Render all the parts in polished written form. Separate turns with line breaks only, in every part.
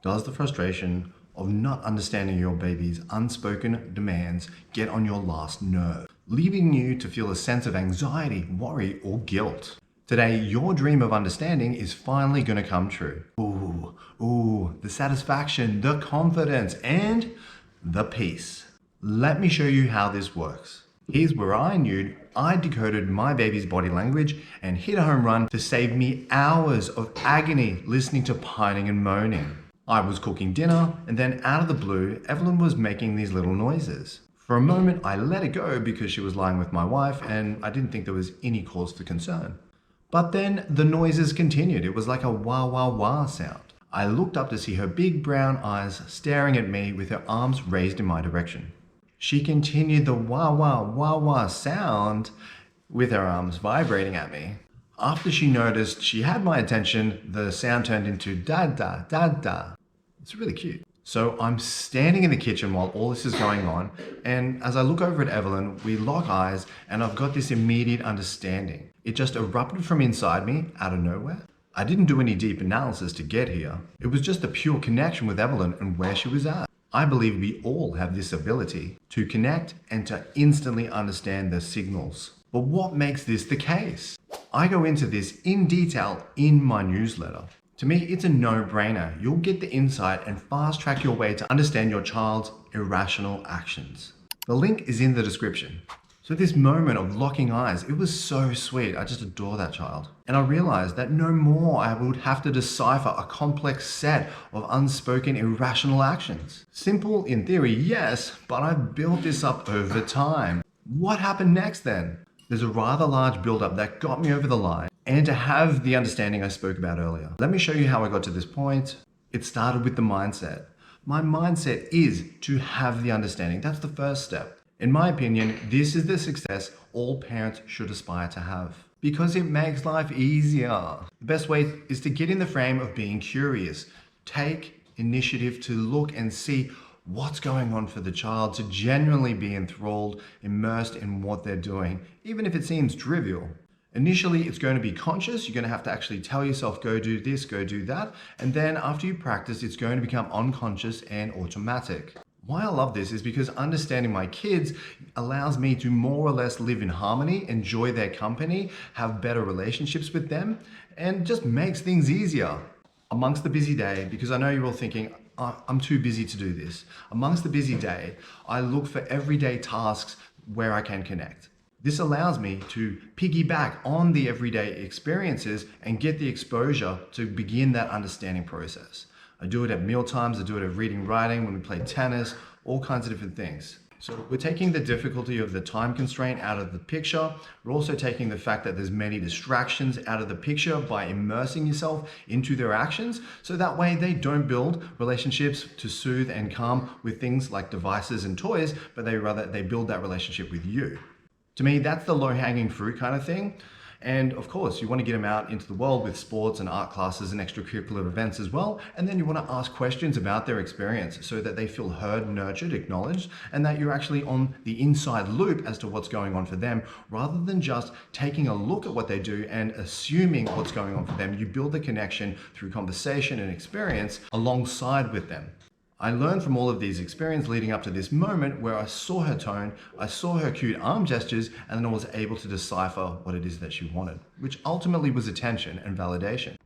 Does the frustration of not understanding your baby's unspoken demands get on your last nerve, leaving you to feel a sense of anxiety, worry, or guilt? Today, your dream of understanding is finally going to come true. Ooh, the satisfaction, the confidence, and the peace. Let me show you how this works. Here's where I decoded my baby's body language and hit a home run to save me hours of agony listening to pining and moaning. I was cooking dinner, and then out of the blue, Evelyn was making these little noises. For a moment, I let it go because she was lying with my wife and I didn't think there was any cause for concern. But then the noises continued. It was like a wah wah wah sound. I looked up to see her big brown eyes staring at me with her arms raised in my direction. She continued the wah wah wah wah sound with her arms vibrating at me. After she noticed she had my attention, the sound turned into da da da da. It's really cute. So I'm standing in the kitchen while all this is going on, and as I look over at Evelyn, we lock eyes and I've got this immediate understanding. It just erupted from inside me out of nowhere. I didn't do any deep analysis to get here. It was just a pure connection with Evelyn and where she was at. I believe we all have this ability to connect and to instantly understand the signals. But what makes this the case? I go into this in detail in my newsletter. To me, it's a no-brainer. You'll get the insight and fast-track your way to understand your child's irrational actions. The link is in the description. So this moment of locking eyes, it was so sweet. I just adore that child. And I realized that no more I would have to decipher a complex set of unspoken irrational actions. Simple in theory, yes, but I've built this up over time. What happened next then? There's a rather large buildup that got me over the line and to have the understanding I spoke about earlier. Let me show you how I got to this point. It started with the mindset. My mindset is to have the understanding. That's the first step. In my opinion, this is the success all parents should aspire to have because it makes life easier. The best way is to get in the frame of being curious. Take initiative to look and see what's going on for the child, to genuinely be enthralled, immersed in what they're doing, even if it seems trivial. Initially, it's going to be conscious. You're going to have to actually tell yourself, go do this, go do that. And then after you practice, it's going to become unconscious and automatic. Why I love this is because understanding my kids allows me to more or less live in harmony, enjoy their company, have better relationships with them, and just makes things easier. Amongst the busy day, because I know you're all thinking, I'm too busy to do this. Amongst the busy day, I look for everyday tasks where I can connect. This allows me to piggyback on the everyday experiences and get the exposure to begin that understanding process. I do it at meal times, I do it at reading, writing, when we play tennis, all kinds of different things. So we're taking the difficulty of the time constraint out of the picture. We're also taking the fact that there's many distractions out of the picture by immersing yourself into their actions. So that way they don't build relationships to soothe and calm with things like devices and toys, but they build that relationship with you. To me, that's the low-hanging fruit kind of thing. And of course, you want to get them out into the world with sports and art classes and extracurricular events as well. And then you want to ask questions about their experience so that they feel heard, nurtured, acknowledged, and that you're actually on the inside loop as to what's going on for them, rather than just taking a look at what they do and assuming what's going on for them. You build the connection through conversation and experience alongside with them. I learned from all of these experiences leading up to this moment where I saw her tone, I saw her cute arm gestures, and then I was able to decipher what it is that she wanted, which ultimately was attention and validation.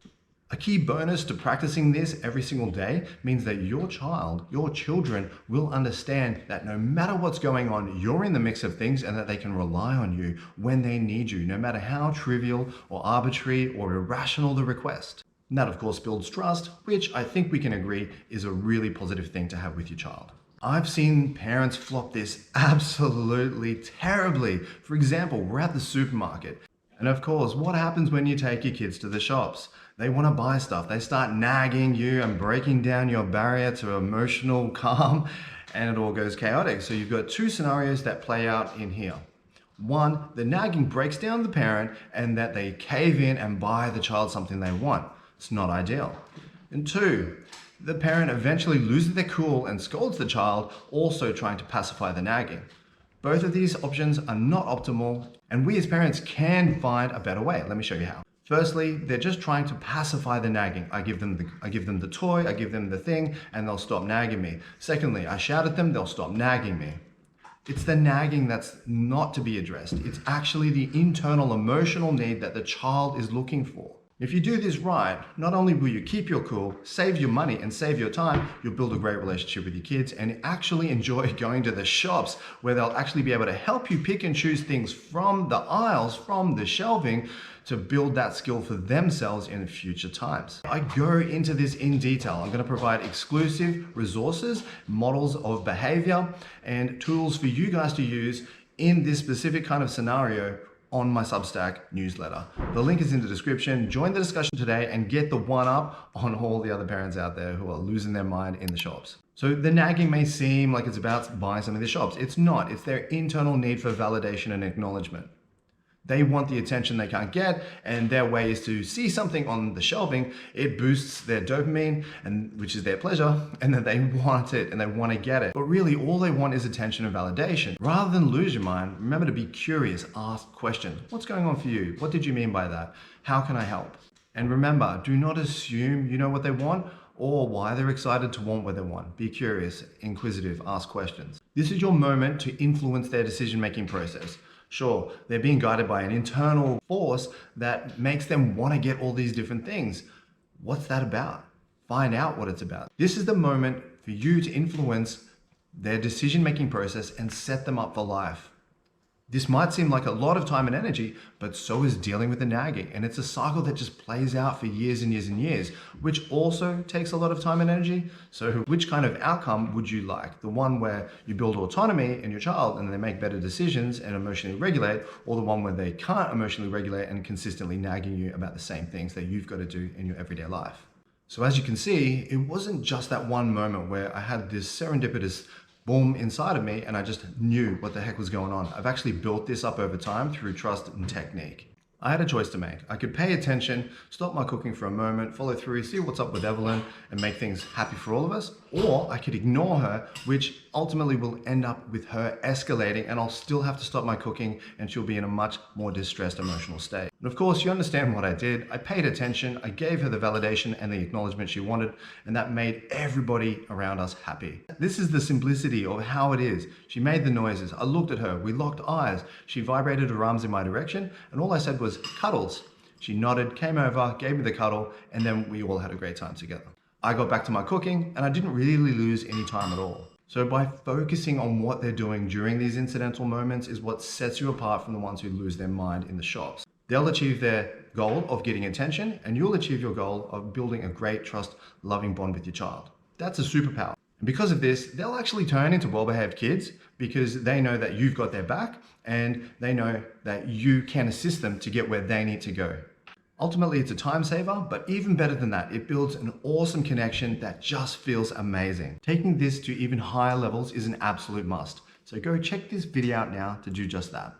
A key bonus to practicing this every single day means that your children will understand that no matter what's going on, you're in the mix of things and that they can rely on you when they need you, no matter how trivial or arbitrary or irrational the request. And that, of course, builds trust, which I think we can agree is a really positive thing to have with your child. I've seen parents flop this absolutely terribly. For example, we're at the supermarket. And of course, what happens when you take your kids to the shops? They want to buy stuff. They start nagging you and breaking down your barrier to emotional calm, and it all goes chaotic. So you've got two scenarios that play out in here. One, the nagging breaks down the parent and that they cave in and buy the child something they want. It's not ideal. And two, the parent eventually loses their cool and scolds the child, also trying to pacify the nagging. Both of these options are not optimal, and we as parents can find a better way. Let me show you how. Firstly, they're just trying to pacify the nagging. I give them the toy, I give them the thing, and they'll stop nagging me. Secondly, I shout at them, they'll stop nagging me. It's the nagging that's not to be addressed. It's actually the internal emotional need that the child is looking for. If you do this right, not only will you keep your cool, save your money, and save your time, you'll build a great relationship with your kids and actually enjoy going to the shops where they'll actually be able to help you pick and choose things from the aisles, from the shelving, to build that skill for themselves in future times. I go into this in detail. I'm going to provide exclusive resources, models of behavior, and tools for you guys to use in this specific kind of scenario on my Substack newsletter. The link is in the description. Join the discussion today and get the one up on all the other parents out there who are losing their mind in the shops. So the nagging may seem like it's about buying something in the shops. It's not. It's their internal need for validation and acknowledgement. They want the attention they can't get, and their way is to see something on the shelving. It boosts their dopamine, which is their pleasure, and then they want it and they want to get it. But really, all they want is attention and validation. Rather than lose your mind, remember to be curious, ask questions. What's going on for you? What did you mean by that? How can I help? And remember, do not assume you know what they want or why they're excited to want what they want. Be curious, inquisitive, ask questions. This is your moment to influence their decision-making process. Sure, they're being guided by an internal force that makes them want to get all these different things. What's that about? Find out what it's about. This is the moment for you to influence their decision-making process and set them up for life. This might seem like a lot of time and energy, but so is dealing with the nagging. And it's a cycle that just plays out for years and years and years, which also takes a lot of time and energy. So which kind of outcome would you like? The one where you build autonomy in your child and they make better decisions and emotionally regulate, or the one where they can't emotionally regulate and consistently nagging you about the same things that you've got to do in your everyday life? So as you can see, it wasn't just that one moment where I had this serendipitous boom inside of me and I just knew what the heck was going on. I've actually built this up over time through trust and technique. I had a choice to make. I could pay attention, stop my cooking for a moment, follow through, see what's up with Evelyn and make things happy for all of us, or I could ignore her, which ultimately will end up with her escalating and I'll still have to stop my cooking and she'll be in a much more distressed emotional state. And of course, you understand what I did. I paid attention, I gave her the validation and the acknowledgement she wanted, and that made everybody around us happy. This is the simplicity of how it is. She made the noises, I looked at her, we locked eyes, she vibrated her arms in my direction, and all I said was cuddles. She nodded, came over, gave me the cuddle, and then we all had a great time together. I got back to my cooking and I didn't really lose any time at all. So by focusing on what they're doing during these incidental moments is what sets you apart from the ones who lose their mind in the shops. They'll achieve their goal of getting attention and you'll achieve your goal of building a great trust, loving bond with your child. That's a superpower. And because of this, they'll actually turn into well-behaved kids because they know that you've got their back and they know that you can assist them to get where they need to go. Ultimately, it's a time saver, but even better than that, it builds an awesome connection that just feels amazing. Taking this to even higher levels is an absolute must. So go check this video out now to do just that.